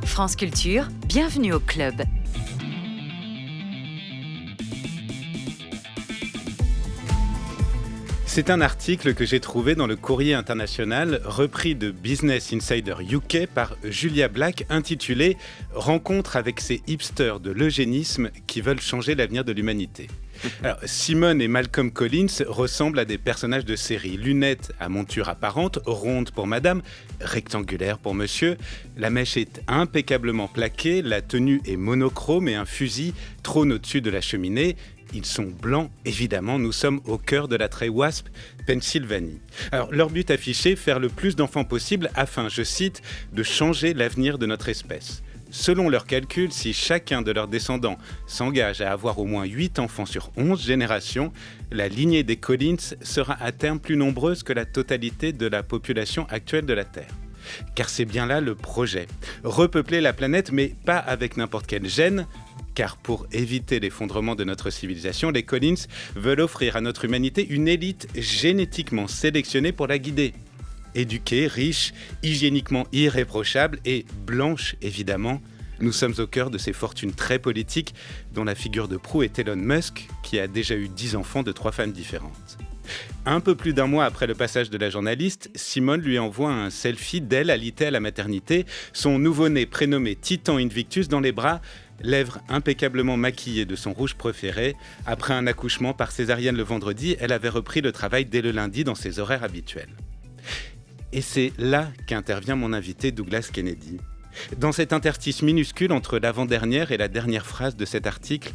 France Culture, bienvenue au club. C'est un article que j'ai trouvé dans le Courrier international, repris de Business Insider UK par Julia Black, intitulé « Rencontre avec ces hipsters de l'eugénisme qui veulent changer l'avenir de l'humanité ». Alors, Simone et Malcolm Collins ressemblent à des personnages de série. Lunettes à monture apparente, rondes pour madame, rectangulaires pour monsieur. La mèche est impeccablement plaquée, la tenue est monochrome et un fusil trône au-dessus de la cheminée. Ils sont blancs, évidemment, nous sommes au cœur de la très WASP, Pennsylvanie. Alors, leur but affiché, faire le plus d'enfants possible afin, je cite, de changer l'avenir de notre espèce. Selon leurs calculs, si chacun de leurs descendants s'engage à avoir au moins 8 enfants sur 11 générations, la lignée des Collins sera à terme plus nombreuse que la totalité de la population actuelle de la Terre. Car c'est bien là le projet. Repeupler la planète, mais pas avec n'importe quel gène, car pour éviter l'effondrement de notre civilisation, les Collins veulent offrir à notre humanité une élite génétiquement sélectionnée pour la guider. Éduquée, riche, hygiéniquement irréprochable et blanche, évidemment. Nous sommes au cœur de ces fortunes très politiques dont la figure de proue est Elon Musk, qui a déjà eu 10 enfants de 3 femmes différentes. Un peu plus d'un mois après le passage de la journaliste, Simone lui envoie un selfie d'elle alitée à la maternité, son nouveau-né prénommé Titan Invictus dans les bras, lèvres impeccablement maquillées de son rouge préféré. Après un accouchement par césarienne le vendredi, elle avait repris le travail dès le lundi dans ses horaires habituels. Et c'est là qu'intervient mon invité Douglas Kennedy. Dans cet interstice minuscule entre l'avant-dernière et la dernière phrase de cet article,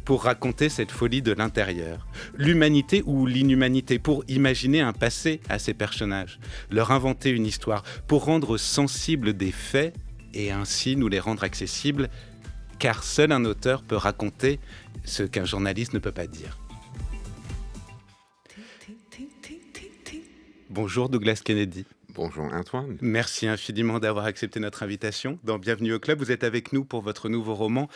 pour raconter cette folie de l'intérieur. L'humanité ou l'inhumanité, pour imaginer un passé à ces personnages, leur inventer une histoire, pour rendre sensibles des faits et ainsi nous les rendre accessibles, car seul un auteur peut raconter ce qu'un journaliste ne peut pas dire. Bonjour Douglas Kennedy. Bonjour Antoine. Merci infiniment d'avoir accepté notre invitation. Dans Bienvenue au Club, vous êtes avec nous pour votre nouveau roman.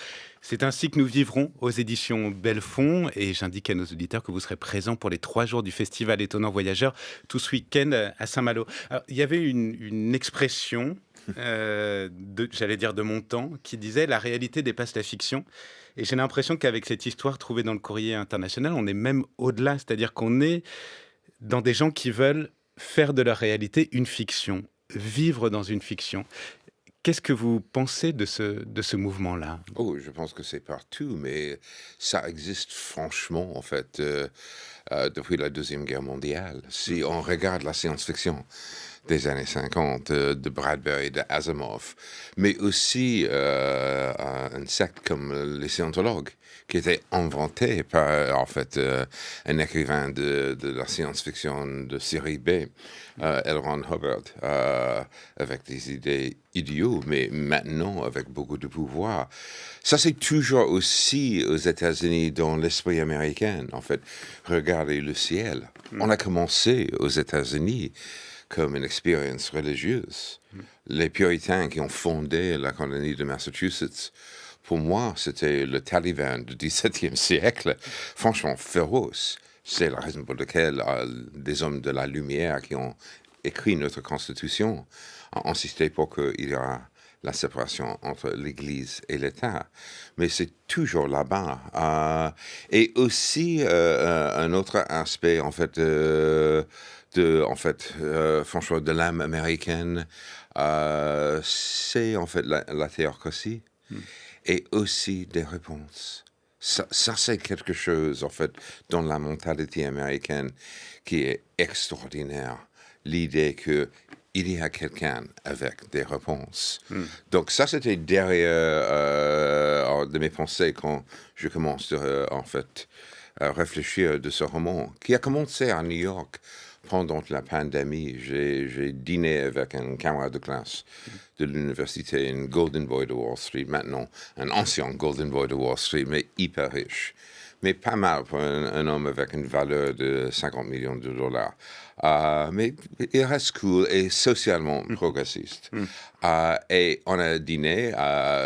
C'est ainsi que nous vivrons aux éditions Bellefond. Et j'indique à nos auditeurs que vous serez présents pour les 3 jours du Festival Étonnant Voyageur, tout ce week-end à Saint-Malo. Alors, il y avait une expression, j'allais dire de mon temps, qui disait « la réalité dépasse la fiction ». Et j'ai l'impression qu'avec cette histoire trouvée dans le Courrier international, on est même au-delà. C'est-à-dire qu'on est dans des gens qui veulent faire de leur réalité une fiction, vivre dans une fiction. Qu'est-ce que vous pensez de ce mouvement-là ? Oh, je pense que c'est partout, mais ça existe franchement, en fait, depuis la Deuxième Guerre mondiale. Si on regarde la science-fiction des années 50, de Bradbury, de Asimov, mais aussi un secte comme les scientologues, qui était inventé par, en fait, un écrivain de la science-fiction de série B, L. Ron Hubbard, avec des idées idiots, mais maintenant avec beaucoup de pouvoir. Ça, c'est toujours aussi aux États-Unis dans l'esprit américain, en fait. Regardez le ciel. On a commencé aux États-Unis comme une expérience religieuse. Les puritains qui ont fondé la colonie de Massachusetts, pour moi, c'était le Taliban du XVIIe siècle, franchement féroce. C'est la raison pour laquelle des hommes de la lumière qui ont écrit notre Constitution ont insisté pour qu'il y ait la séparation entre l'Église et l'État. Mais c'est toujours là-bas. Et aussi, un autre aspect, en fait, franchement, de l'âme américaine, c'est en fait la théocratie. Et aussi des réponses. Ça, c'est quelque chose, en fait, dans la mentalité américaine qui est extraordinaire. L'idée qu'il y a quelqu'un avec des réponses. Donc ça, c'était derrière de mes pensées quand je commence, en fait, à réfléchir de ce roman, qui a commencé à New York pendant la pandémie. J'ai dîné avec un camarade de classe de l'université, un Golden Boy de Wall Street, maintenant un ancien Golden Boy de Wall Street, mais hyper riche. mais pas mal pour un homme avec une valeur de 50 millions de dollars. Mais il reste cool et socialement progressiste. Et on a dîné,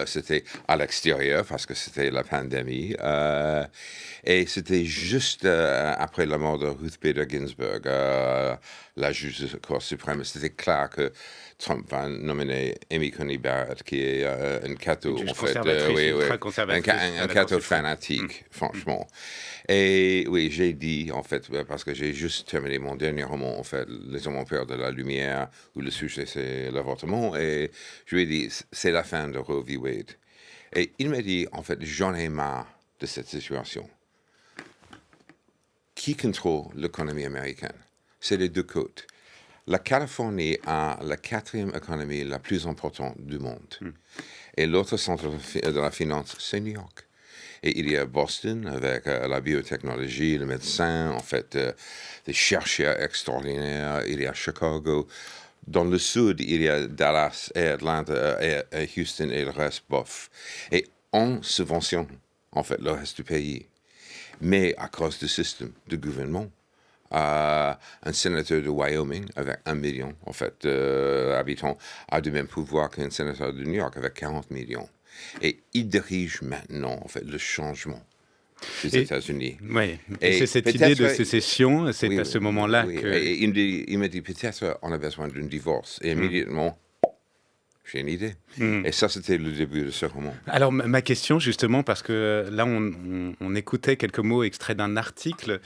c'était à l'extérieur parce que c'était la pandémie. Et c'était juste après la mort de Ruth Bader Ginsburg, la juge de la Cour suprême. C'était clair que Trump va nominer Amy Coney Barrett, qui est un catho, Une en fait. ultra conservatrice. Un catho fanatique, franchement. Et oui, j'ai dit, en fait, parce que j'ai juste terminé mon dernier roman, en fait, Les hommes ont peur de la lumière, où le sujet c'est l'avortement, et je lui ai dit, c'est la fin de Roe v. Wade. Et il m'a dit, en fait, j'en ai marre de cette situation. Qui contrôle l'économie américaine? C'est les deux côtes. La Californie a la 4e économie la plus importante du monde. Et l'autre centre de la finance, c'est New York. Et il y a Boston avec la biotechnologie, le médecin, en fait, des chercheurs extraordinaires. Il y a Chicago. Dans le sud, il y a Dallas et Atlanta et Houston et le reste, bof. Et on subventionne, en fait, le reste du pays. Mais à cause du système de gouvernement, un sénateur de Wyoming avec 1 million, en fait, habitants, a du même pouvoir qu'un sénateur de New York avec 40 millions. Et il dirige maintenant, en fait, le changement des États-Unis. Oui, et c'est cette idée de sécession, c'est à ce moment-là que... Et il m'a dit, peut-être on a besoin d'un divorce. Et immédiatement, j'ai une idée. Et ça, c'était le début de ce roman. Alors, ma question, justement, parce que là, on écoutait quelques mots extraits d'un article...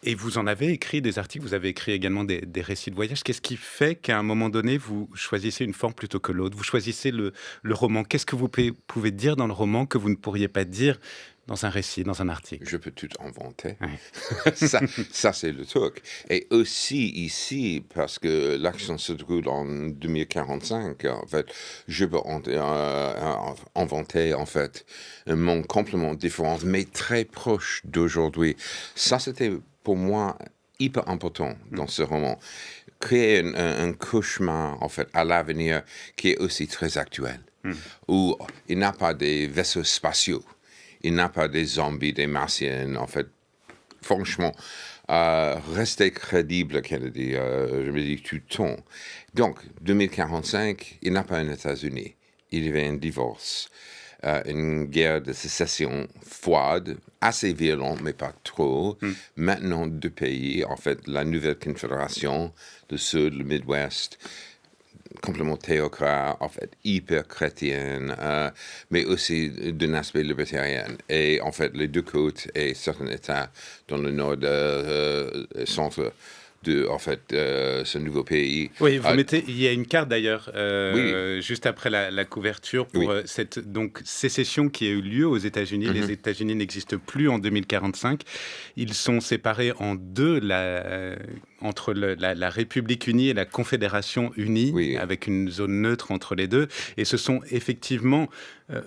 Et vous en avez écrit des articles, vous avez écrit également des récits de voyage. Qu'est-ce qui fait qu'à un moment donné, vous choisissez une forme plutôt que l'autre? Vous choisissez le roman. Qu'est-ce que vous pouvez dire dans le roman que vous ne pourriez pas dire dans un récit, dans un article? Je peux tout inventer. Ouais. ça, c'est le truc. Et aussi ici, parce que l'action se déroule en 2045, en fait, je peux inventer, en fait, un monde complètement différent, mais très proche d'aujourd'hui. Ça, c'était pour moi hyper important dans ce roman. Créer un cauchemar, en fait, à l'avenir qui est aussi très actuel, où il n'y a pas des vaisseaux spatiaux. Il n'a pas des zombies, des martiens, en fait. Franchement, rester crédible, Kennedy, je me dis tout le temps. Donc, 2045, il n'a pas un États-Unis. Il y avait un divorce, une guerre de sécession froide, assez violente, mais pas trop. Maintenant, 2 pays, en fait, la nouvelle confédération, le Sud, le Midwest, complètement théocrate, en fait, hyper chrétienne, mais aussi d'un aspect libertarien. Et en fait, les deux côtes et certains États dans le nord centre de, en fait, ce nouveau pays. Oui, vous mettez, il y a une carte d'ailleurs, oui. juste après la couverture, pour cette donc, sécession qui a eu lieu aux États-Unis. Les États-Unis n'existent plus en 2045. Ils sont séparés en deux, entre la République unie et la Confédération unie, avec une zone neutre entre les deux. Et ce sont effectivement,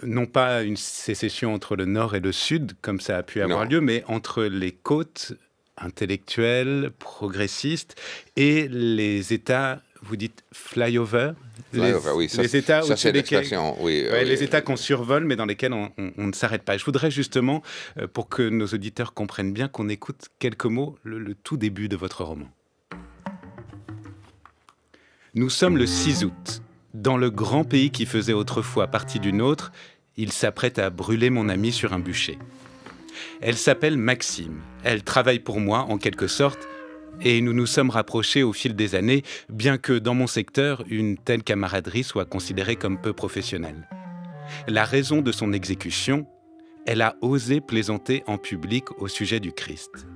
non pas une sécession entre le nord et le sud, comme ça a pu avoir lieu, mais entre les côtes intellectuels, progressistes, et les États, vous dites flyover, oui, ça, les États ça c'est lesquels, l'expression, les États qu'on survole, mais dans lesquels on ne s'arrête pas. Je voudrais justement, pour que nos auditeurs comprennent bien, qu'on écoute quelques mots, le tout début de votre roman. Nous sommes le 6 août. Dans le grand pays qui faisait autrefois partie du nôtre, il s'apprête à brûler mon ami sur un bûcher. Elle s'appelle Maxime. Elle travaille pour moi, en quelque sorte, et nous nous sommes rapprochés au fil des années, bien que dans mon secteur, une telle camaraderie soit considérée comme peu professionnelle. La raison de son exécution, elle a osé plaisanter en public au sujet du Christ.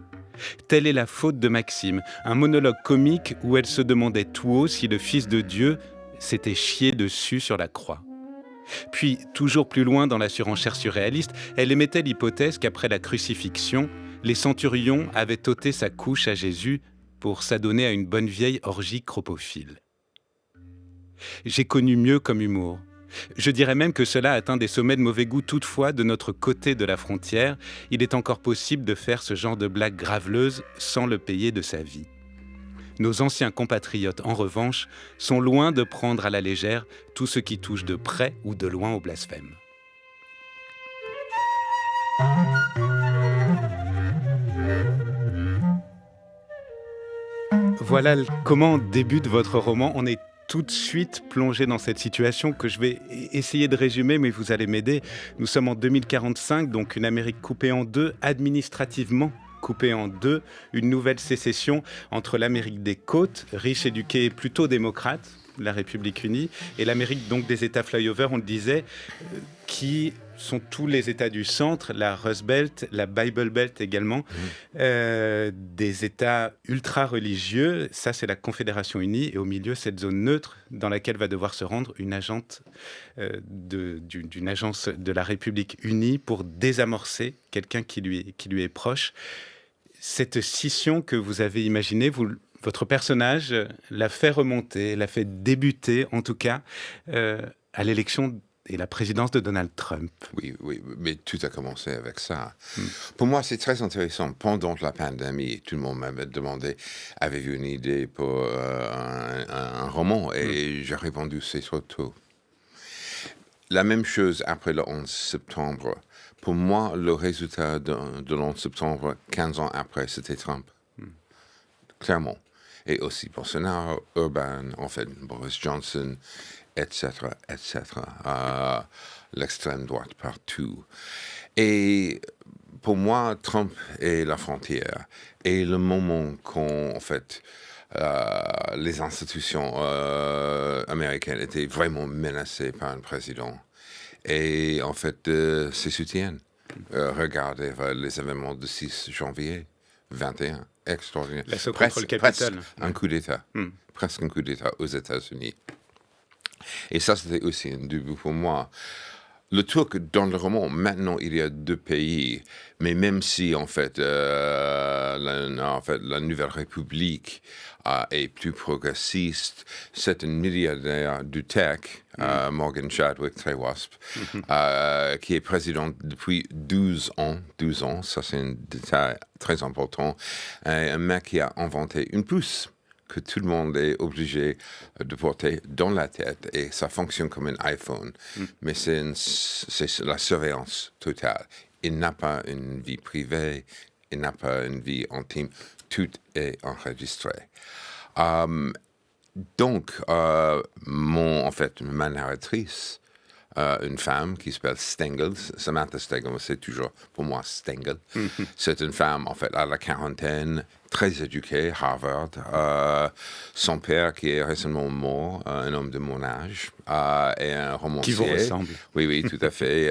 Telle est la faute de Maxime, un monologue comique où elle se demandait tout haut si le Fils de Dieu s'était chié dessus sur la croix. Puis, toujours plus loin dans la surenchère surréaliste, elle émettait l'hypothèse qu'après la crucifixion, les centurions avaient ôté sa couche à Jésus pour s'adonner à une bonne vieille orgie cropophile. J'ai connu mieux comme humour. Je dirais même que cela atteint des sommets de mauvais goût. Toutefois, de notre côté de la frontière, il est encore possible de faire ce genre de blague graveleuse sans le payer de sa vie. Nos anciens compatriotes, en revanche, sont loin de prendre à la légère tout ce qui touche de près ou de loin au blasphème. Voilà comment débute votre roman. On est tout de suite plongé dans cette situation que je vais essayer de résumer, mais vous allez m'aider. Nous sommes en 2045, donc une Amérique coupée en deux, administrativement coupée en deux, une nouvelle sécession entre l'Amérique des côtes, riche, éduquée et plutôt démocrate, la République unie, et l'Amérique donc des États flyover, on le disait, qui sont tous les États du centre, la Rust Belt, la Bible Belt également, des États ultra-religieux. Ça, c'est la Confédération unie. Et au milieu, cette zone neutre dans laquelle va devoir se rendre une agente d'une agence de la République unie pour désamorcer quelqu'un qui lui est proche. Cette scission que vous avez imaginée, votre personnage l'a fait remonter, l'a fait débuter, en tout cas, à l'élection et la présidence de Donald Trump. Oui, mais tout a commencé avec ça. Pour moi, c'est très intéressant. Pendant la pandémie, tout le monde m'avait demandé, avez-vous une idée pour un roman? Et j'ai répondu, c'est trop tôt. La même chose après le 11 septembre. Pour moi, le résultat de l'11 septembre, 15 ans après, c'était Trump. Clairement. Et aussi Bolsonaro, Urban, en fait, Boris Johnson, etc., etc. L'extrême droite partout. Et pour moi, Trump est la frontière. Et le moment quand, en fait, les institutions américaines étaient vraiment menacées par un président. Et en fait, se soutiennent. Regardez les événements du 6 janvier 21. Extraordinaire. L'assaut contre le Capitole. Presque un coup d'État. Presque un coup d'État aux États-Unis. Et ça, c'était aussi un début pour moi. Le truc dans le roman, maintenant, il y a deux pays, mais même si, en fait, la Nouvelle République est plus progressiste, c'est un milliardaire du tech, Morgan Chadwick, très WASP, qui est président depuis 12 ans. 12 ans, ça c'est un détail très important. Un mec qui a inventé une puce que tout le monde est obligé de porter dans la tête et ça fonctionne comme un iPhone. Mais c'est la surveillance totale. Il n'a pas une vie privée, il n'a pas une vie intime, tout est enregistré. Donc, ma narratrice, une femme qui s'appelle Stengel, Samantha Stengel, c'est toujours pour moi Stengel. C'est une femme, en fait, à la quarantaine, très éduquée, Harvard. Son père, qui est récemment mort, un homme de mon âge, et un romancier. Qui vous ressemble. Oui, tout à fait.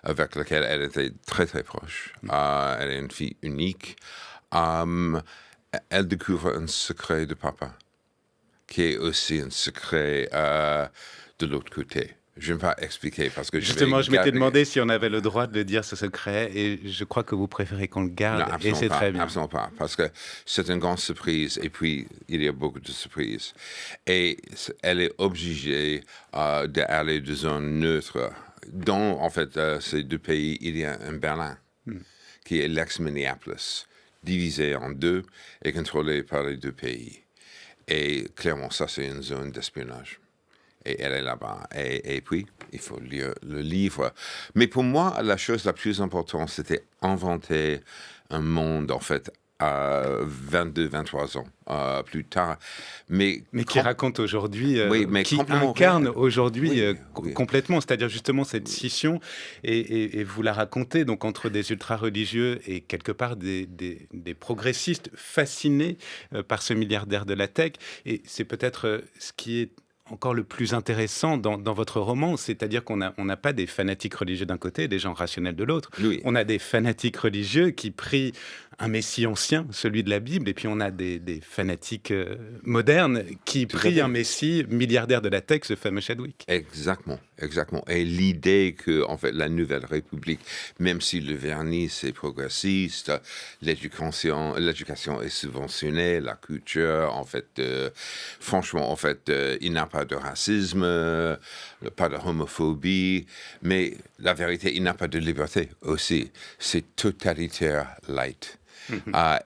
Avec lequel elle était très, très proche. Elle est une fille unique. Elle découvre un secret de papa, qui est aussi un secret de l'autre côté. Je ne vais pas expliquer parce que justement, je m'étais demandé si on avait le droit de le dire, ce secret, et je crois que vous préférez qu'on le garde, non, et c'est très bien. Absolument pas, parce que c'est une grande surprise, et puis il y a beaucoup de surprises. Et elle est obligée d'aller de zone neutre. Dans, en fait, ces deux pays, il y a un Berlin, qui est l'ex-Minneapolis, divisé en deux et contrôlé par les deux pays. Et clairement, ça, c'est une zone d'espionnage. Et elle est là-bas. Et puis, il faut lire le livre. Mais pour moi, la chose la plus importante, c'était inventer un monde, en fait, à 22, 23 ans plus tard. Mais qui raconte aujourd'hui, qui incarne aujourd'hui complètement, c'est-à-dire justement cette scission, et vous la racontez donc entre des ultra-religieux et quelque part des progressistes fascinés par ce milliardaire de la tech. Et c'est peut-être ce qui est encore le plus intéressant dans votre roman, c'est-à-dire qu'on n'a pas des fanatiques religieux d'un côté et des gens rationnels de l'autre. Oui. On a des fanatiques religieux qui prient un messie ancien, celui de la Bible, et puis on a des fanatiques modernes qui prient un messie milliardaire de la tech, ce fameux Chadwick. Exactement. Et l'idée que, en fait, la Nouvelle République, même si le vernis est progressiste, l'éducation est subventionnée, la culture, en fait, franchement, en fait, il n'a pas de racisme, pas de homophobie, mais la vérité, il n'a pas de liberté aussi. C'est totalitaire light.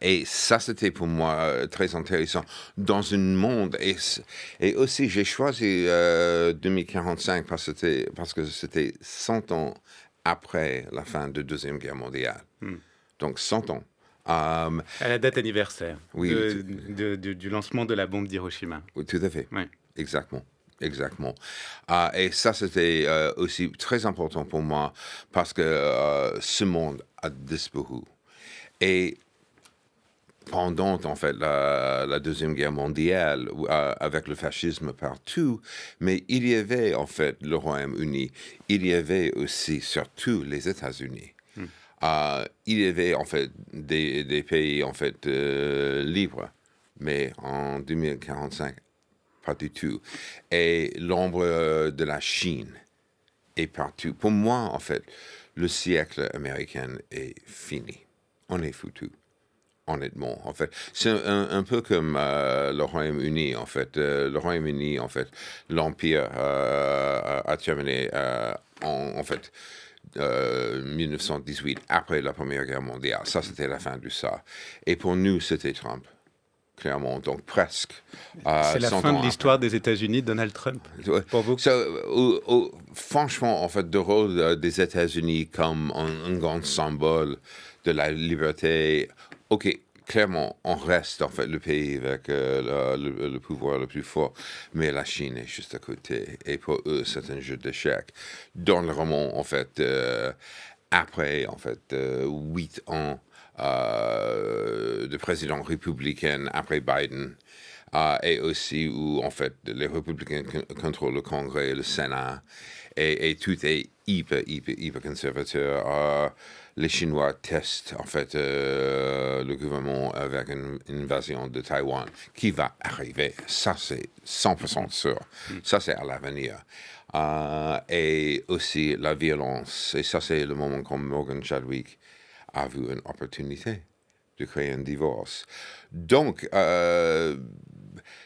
Et ça, c'était pour moi très intéressant dans un monde. Et aussi, j'ai choisi 2045 parce que c'était 100 ans après la fin de la Deuxième Guerre mondiale. Donc 100 ans À la date anniversaire oui, du lancement de la bombe d'Hiroshima. Oui, tout à fait. Ouais. Exactement. Exactement. Et ça, c'était aussi très important pour moi parce que ce monde a disparu. Et pendant, en fait, la Deuxième Guerre mondiale, avec le fascisme partout, mais il y avait, en fait, le Royaume-Uni, il y avait aussi, surtout, les États-Unis. Il y avait, en fait, des pays, en fait, libres, mais en 2045, pas du tout. Et l'ombre de la Chine est partout. Pour moi, en fait, le siècle américain est fini. On est foutu. Honnêtement, en fait, c'est un peu comme le Royaume-Uni, en fait. Le Royaume-Uni, en fait, l'Empire a terminé, en fait, 1918, après la Première Guerre mondiale. Ça, c'était la fin de ça. Et pour nous, c'était Trump, clairement. Donc, presque. C'est la fin de l'histoire des États-Unis, Donald Trump, pour vous? Franchement, en fait, le rôle des États-Unis comme un grand symbole de la liberté. OK, clairement, on reste en fait le pays avec le pouvoir le plus fort, mais la Chine est juste à côté. Et pour eux, c'est un jeu d'échecs. Dans le roman, en fait, après, en fait, 8 ans de président républicain après Biden, et aussi où, en fait, les républicains contrôlent le Congrès et le Sénat, et tout est hyper conservateur. Les Chinois testent, en fait, le gouvernement avec une invasion de Taïwan qui va arriver. Ça, c'est 100% sûr. Ça, c'est à l'avenir. Et aussi la violence. Et ça, c'est le moment quand Morgan Chadwick a vu une opportunité de créer un divorce. Donc,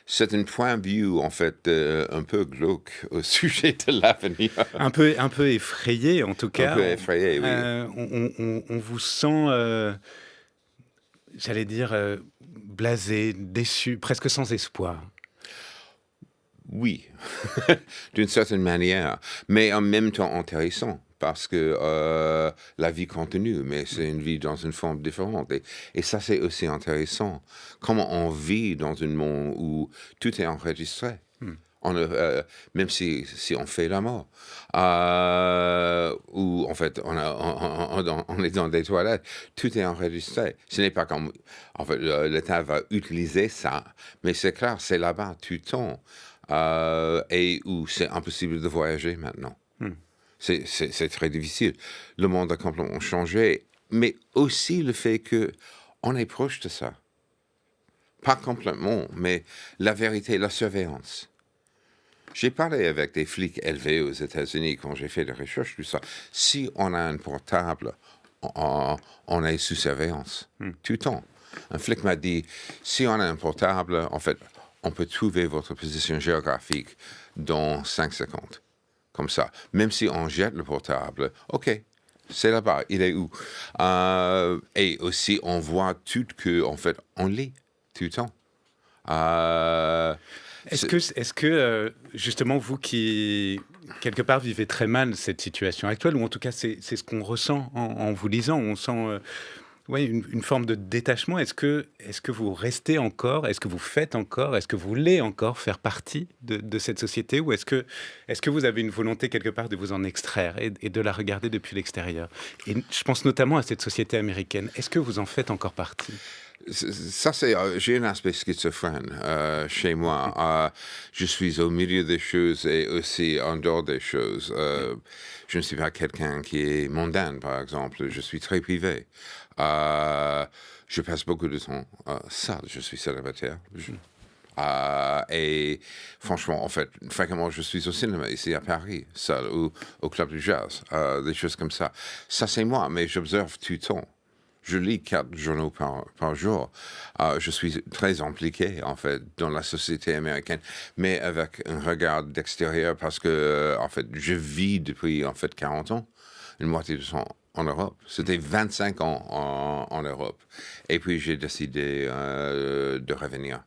c'est un point de vue, en fait, un peu glauque au sujet de l'avenir. Un peu effrayé, en tout cas. Un peu effrayé, oui. On vous sent, j'allais dire, blasé, déçu, presque sans espoir. Oui, d'une certaine manière, mais en même temps intéressant. Parce que la vie continue, mais c'est une vie dans une forme différente. Et ça, c'est aussi intéressant. Comment on vit dans un monde où tout est enregistré. Même si on fait la mort. Ou en fait, on est dans des toilettes, tout est enregistré. Ce n'est pas comme, en fait, l'État va utiliser ça, mais c'est clair, c'est là-bas tout le temps. Et où c'est impossible de voyager maintenant. C'est très difficile. Le monde a complètement changé, mais aussi le fait qu'on est proche de ça. Pas complètement, mais la vérité, la surveillance. J'ai parlé avec des flics élevés aux États-Unis quand j'ai fait des recherches, tout ça. Si on a un portable, on est sous surveillance tout le temps. Un flic m'a dit, si on a un portable, en fait, on peut trouver votre position géographique dans 5 secondes. Comme ça. Même si on jette le portable, OK, c'est là-bas, il est où? Et aussi, on voit tout que, en fait, on lit tout le temps. Est-ce que justement, vous qui, quelque part, vivez très mal cette situation actuelle, ou en tout cas, c'est ce qu'on ressent en vous lisant, on sent une forme de détachement. Est-ce que vous restez encore, est-ce que vous faites encore, est-ce que vous voulez encore faire partie de cette société, ou est-ce que vous avez une volonté quelque part de vous en extraire et de la regarder depuis l'extérieur? Et je pense notamment à cette société américaine. Est-ce que vous en faites encore partie? Ça, j'ai un aspect schizophrène chez moi. Je suis au milieu des choses et aussi en dehors des choses. Je ne suis pas quelqu'un qui est mondain, par exemple. Je suis très privé. Je passe beaucoup de temps seul. Je suis célibataire. Et franchement, en fait, fréquemment, je suis au cinéma ici à Paris, seul, ou au club du jazz, des choses comme ça. Ça, c'est moi, mais j'observe tout le temps. Je lis 4 journaux par jour. Je suis très impliqué, en fait, dans la société américaine, mais avec un regard d'extérieur parce que, en fait, je vis depuis, en fait, 40 ans, une moitié de temps en Europe. C'était 25 ans en Europe. Et puis, j'ai décidé de revenir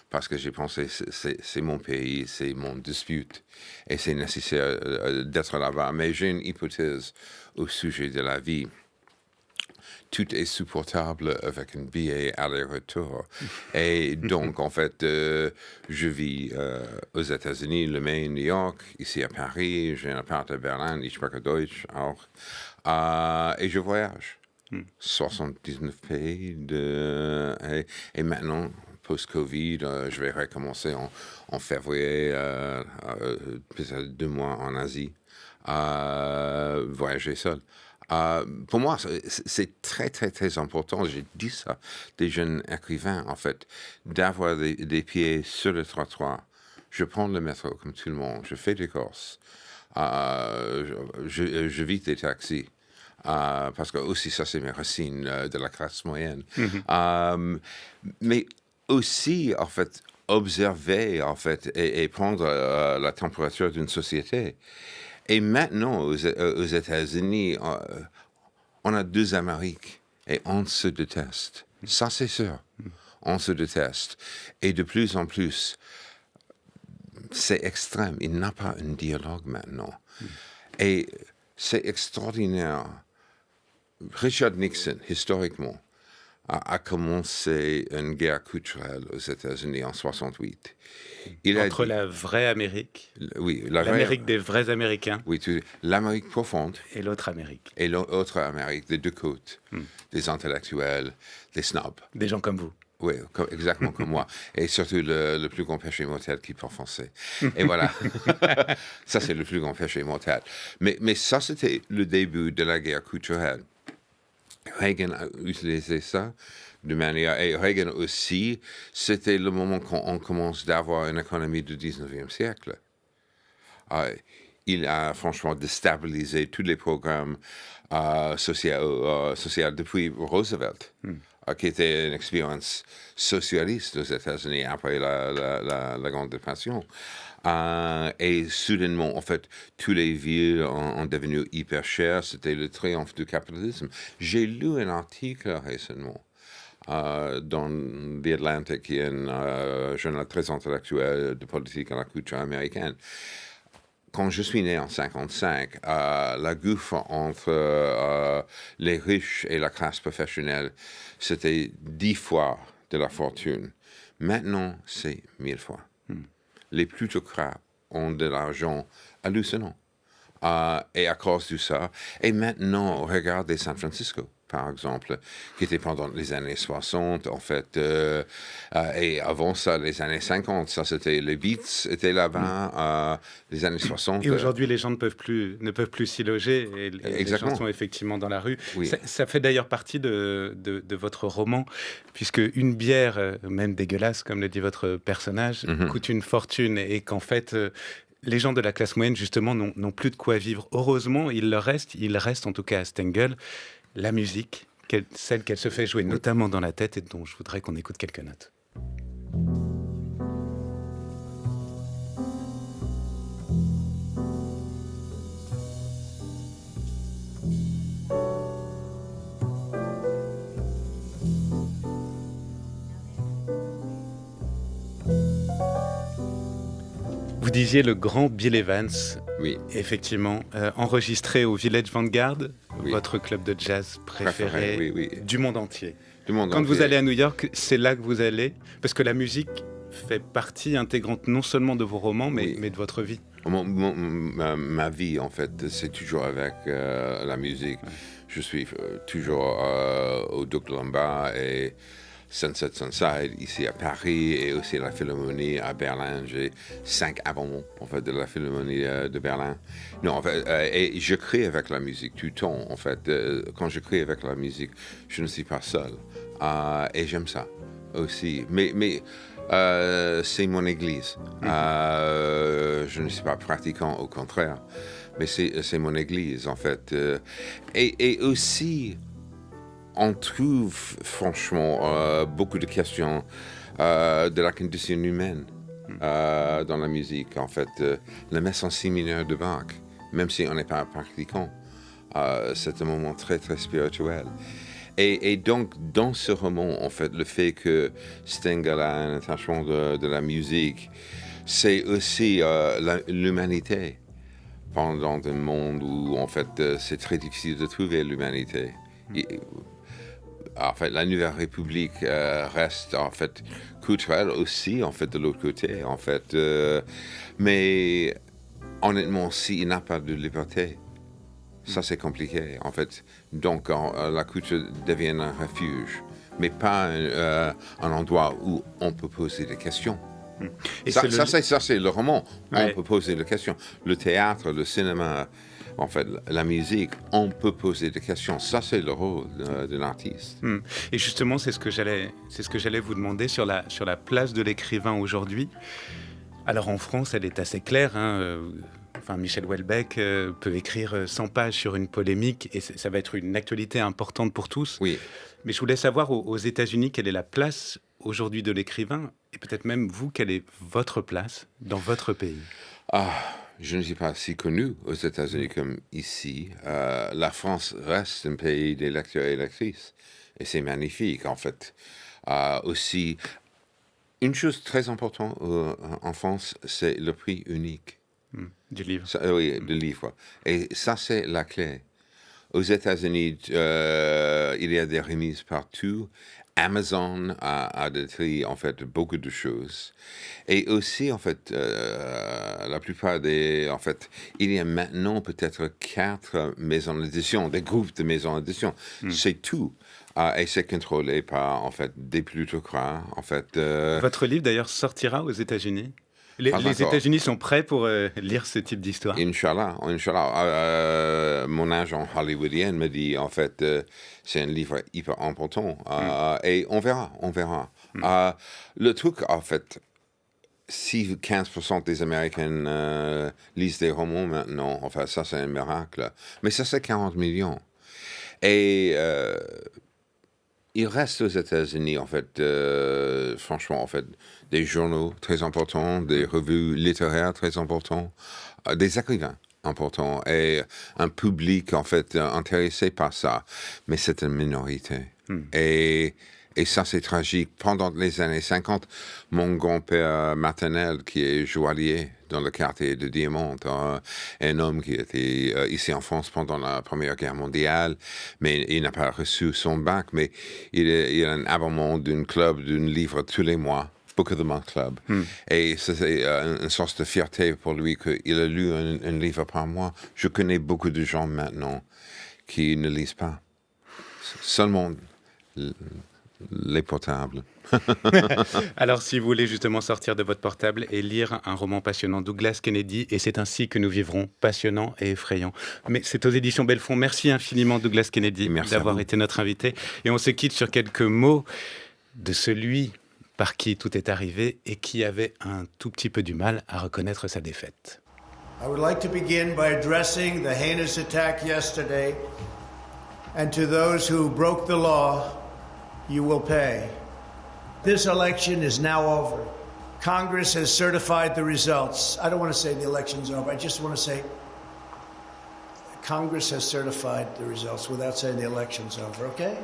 parce que j'ai pensé, c'est mon pays, c'est mon dispute, et c'est nécessaire d'être là-bas. Mais j'ai une hypothèse au sujet de la vie. tout est supportable avec un billet aller-retour. Et donc, en fait, je vis aux États-Unis, le Maine, New York, ici à Paris, j'ai un appart à Berlin, ich spreche Deutsch auch. Et je voyage. 79 pays. Et maintenant, post-Covid, je vais recommencer en février, peut-être 2 mois en Asie, voyager seul. Pour moi, c'est très, très, très important, j'ai dit ça, des jeunes écrivains, en fait, d'avoir des pieds sur le trottoir. Je prends le métro comme tout le monde, je fais des courses, je vis des taxis. Parce que aussi, ça, c'est mes racines de la classe moyenne. Mais aussi, en fait, observer, en fait, et prendre la température d'une société. Et maintenant, aux États-Unis, on a 2 Amériques et on se déteste. Ça, c'est sûr. On se déteste. Et de plus en plus, c'est extrême. Il n'y a pas un dialogue maintenant. Et c'est extraordinaire. Richard Nixon, historiquement, a commencé une guerre culturelle aux États-Unis en 68. Entre la vraie Amérique, oui, l'Amérique des vrais Américains, oui, l'Amérique profonde, et l'autre Amérique. Et l'autre Amérique, des 2 côtes, des intellectuels, des snobs. Des gens comme vous. Oui, exactement comme moi. Et surtout le plus grand péché mortel qui parle français. Et voilà. Ça, c'est le plus grand péché mortel. Mais ça, c'était le début de la guerre culturelle. Reagan a utilisé ça de manière... Et Reagan aussi, c'était le moment quand on commence d'avoir une économie du 19e siècle. Il a franchement déstabilisé tous les programmes sociaux depuis Roosevelt, qui était une expérience socialiste aux États-Unis après la Grande Dépression. Et soudainement, en fait, tous les villes ont devenu hyper chères. C'était le triomphe du capitalisme. J'ai lu un article récemment dans The Atlantic, qui est un journal très intellectuel de politique et la culture américaine. Quand je suis né en 1955, la gouffre entre les riches et la classe professionnelle, c'était 10 fois de la fortune. Maintenant, c'est 1000 fois. Les plutocrates ont de l'argent hallucinant. Et à cause de ça, et maintenant, regardez San Francisco, par exemple, qui était pendant les années 60, en fait, et avant ça, les années 50, ça c'était, les Beats étaient là-bas, les années 60. Et aujourd'hui, les gens ne peuvent plus s'y loger, et les gens sont effectivement dans la rue. Oui. Ça fait d'ailleurs partie de votre roman, puisque une bière, même dégueulasse, comme le dit votre personnage, coûte une fortune, et qu'en fait... les gens de la classe moyenne, justement, n'ont plus de quoi vivre. Heureusement, il reste en tout cas à Stengel, la musique, celle qu'elle se fait jouer, notamment dans la tête, et dont je voudrais qu'on écoute quelques notes. Vous disiez le grand Bill Evans, oui. Effectivement, enregistré au Village Vanguard, votre club de jazz préféré du monde entier. Quand vous allez à New York, c'est là que vous allez, parce que la musique fait partie intégrante non seulement de vos romans, mais de votre vie. Ma vie, en fait, c'est toujours avec la musique. Je suis toujours au Duc Lombard et Sunset Sunside, ici à Paris, et aussi à la Philharmonie à Berlin. J'ai 5 abonnements, en fait, de la Philharmonie de Berlin. Non, en fait, et je crée avec la musique tout le temps, en fait. Quand je crée avec la musique, je ne suis pas seul. Et j'aime ça aussi. Mais c'est mon église. Je ne suis pas pratiquant, au contraire. Mais c'est mon église, en fait. Et aussi... on trouve franchement beaucoup de questions de la condition humaine dans la musique. En fait, la messe en si mineur de Bach, même si on n'est pas pratiquant, c'est un moment très très spirituel. Et donc, dans ce roman, en fait, le fait que Stengel a un attachement de la musique, c'est aussi l'humanité. Pendant un monde où, en fait, c'est très difficile de trouver l'humanité. en fait, la Nouvelle République reste en fait culturelle aussi, en fait, de l'autre côté, en fait. Mais honnêtement, s'il n'a pas de liberté, ça c'est compliqué, en fait. Donc, la culture devient un refuge, mais pas un endroit où on peut poser des questions. Et ça, c'est le roman. Ouais. On peut poser des questions. Le théâtre, le cinéma, en fait, la musique, on peut poser des questions. Ça, c'est le rôle de l'artiste. Et justement, c'est ce que j'allais vous demander sur la place de l'écrivain aujourd'hui. Alors en France, elle est assez claire. Michel Houellebecq peut écrire 100 pages sur une polémique et ça va être une actualité importante pour tous. Oui. Mais je voulais savoir aux États-Unis quelle est la place aujourd'hui de l'écrivain et peut-être même vous, quelle est votre place dans votre pays? Je ne suis pas si connu aux États-Unis comme ici. La France reste un pays des lecteurs et lectrices et c'est magnifique en fait. Aussi, une chose très importante en France, c'est le prix unique. Du livre. Oui, du livre. Et ça, c'est la clé. Aux États-Unis, il y a des remises partout. Amazon a détruit, en fait, beaucoup de choses. Et aussi, en fait, la plupart des... En fait, il y a maintenant peut-être 4 maisons d'édition, des groupes de maisons d'édition. C'est tout. Et c'est contrôlé par, en fait, des plutocrates, en fait... Votre livre, d'ailleurs, sortira aux États-Unis? Les États-Unis sont prêts pour lire ce type d'histoire? Inch'Allah. Mon agent hollywoodien me dit, en fait, c'est un livre hyper important. Et on verra. Le truc, en fait, si 15% des Américains lisent des romans maintenant, enfin, ça, c'est un miracle. Mais ça, c'est 40 millions. Et... il reste aux États-Unis, en fait, franchement, en fait, des journaux très importants, des revues littéraires très importantes, des écrivains importants et un public, en fait, intéressé par ça. Mais c'est une minorité. Et ça, c'est tragique. Pendant les années 50, mon grand-père maternel, qui est joaillier dans le quartier de Diamant, un homme qui était ici en France pendant la Première Guerre mondiale, mais il n'a pas reçu son bac, mais il a un abonnement d'un club, d'un livre tous les mois, Book of the Month Club. Et c'est une sorte de fierté pour lui qu'il a lu un livre par mois. Je connais beaucoup de gens maintenant qui ne lisent pas. Seulement les portables. Alors, si vous voulez justement sortir de votre portable et lire un roman passionnant, Douglas Kennedy, et c'est ainsi que nous vivrons, passionnant et effrayant. Mais c'est aux éditions Belfond. Merci infiniment, Douglas Kennedy, d'avoir été notre invité. Et on se quitte sur quelques mots de celui par qui tout est arrivé et qui avait un tout petit peu du mal à reconnaître sa défaite. I would like to begin by addressing the heinous attack yesterday, and to those who broke the law, you will pay. This election is now over. Congress has certified the results. I don't want to say the election's over. I just want to say Congress has certified the results without saying the election's over, okay?